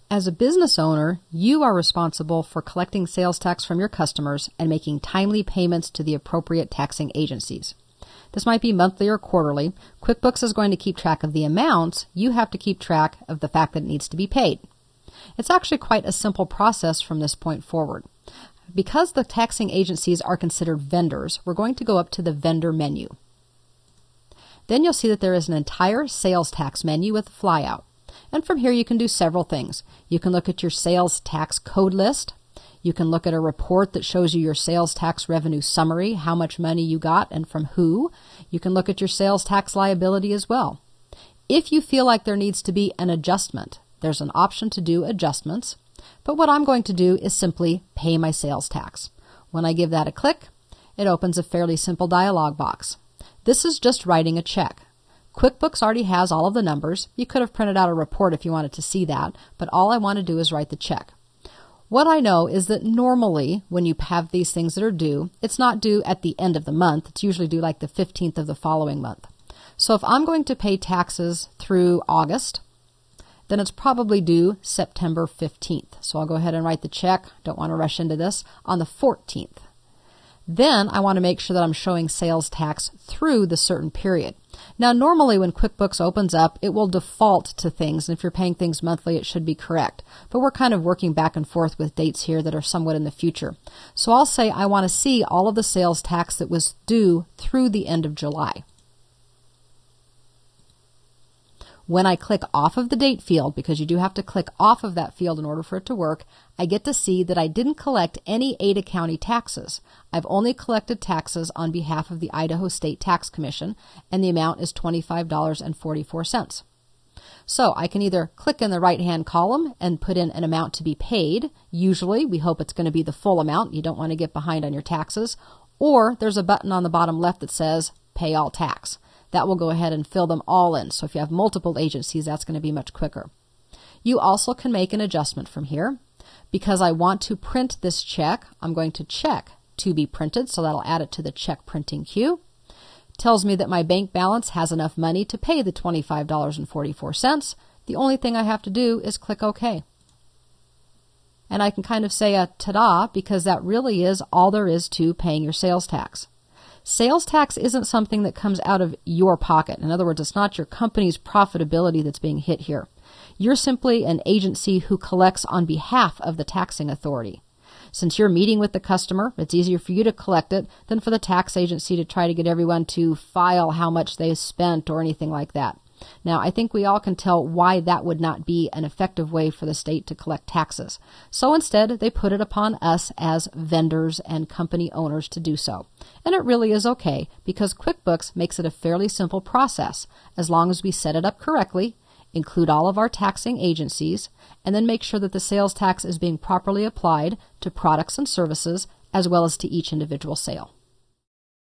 As a business owner, you are responsible for collecting sales tax from your customers and making timely payments to the appropriate taxing agencies. This might be monthly or quarterly. QuickBooks is going to keep track of the amounts. You have to keep track of the fact that it needs to be paid. It's actually quite a simple process from this point forward. Because the taxing agencies are considered vendors, we're going to go up to the vendor menu. Then you'll see that there is an entire sales tax menu with a flyout. And from here you can do several things. You can look at your sales tax code list. You can look at a report that shows you your sales tax revenue summary, how much money you got and from who. You can look at your sales tax liability as well. If you feel like there needs to be an adjustment, there's an option to do adjustments. But what I'm going to do is simply pay my sales tax. When I give that a click, it opens a fairly simple dialog box. This is just writing a check. QuickBooks already has all of the numbers. You could have printed out a report if you wanted to see that, but all I want to do is write the check. What I know is that normally when you have these things that are due, it's not due at the end of the month. It's usually due like the 15th of the following month. So if I'm going to pay taxes through August, then it's probably due September 15th. So I'll go ahead and write the check, don't want to rush into this, on the 14th. Then I want to make sure that I'm showing sales tax through the certain period. Now normally when QuickBooks opens up, it will default to things, and if you're paying things monthly, it should be correct. But we're kind of working back and forth with dates here that are somewhat in the future. So I'll say I want to see all of the sales tax that was due through the end of July. When I click off of the date field, because you do have to click off of that field in order for it to work, I get to see that I didn't collect any Ada County taxes. I've only collected taxes on behalf of the Idaho State Tax Commission, and the amount is $25.44. So I can either click in the right-hand column and put in an amount to be paid. Usually, we hope it's going to be the full amount. You don't want to get behind on your taxes. Or there's a button on the bottom left that says Pay All Tax. That will go ahead and fill them all in. So if you have multiple agencies, that's going to be much quicker. You also can make an adjustment from here. Because I want to print this check, I'm going to check to be printed, so that'll add it to the check printing queue. Tells me that my bank balance has enough money to pay the $25.44. The only thing I have to do is click OK. And I can kind of say a ta-da, because that really is all there is to paying your sales tax. Sales tax isn't something that comes out of your pocket. In other words, it's not your company's profitability that's being hit here. You're simply an agency who collects on behalf of the taxing authority. Since you're meeting with the customer, it's easier for you to collect it than for the tax agency to try to get everyone to file how much they spent or anything like that. Now, I think we all can tell why that would not be an effective way for the state to collect taxes. So instead, they put it upon us as vendors and company owners to do so. And it really is okay, because QuickBooks makes it a fairly simple process, as long as we set it up correctly, include all of our taxing agencies, and then make sure that the sales tax is being properly applied to products and services, as well as to each individual sale.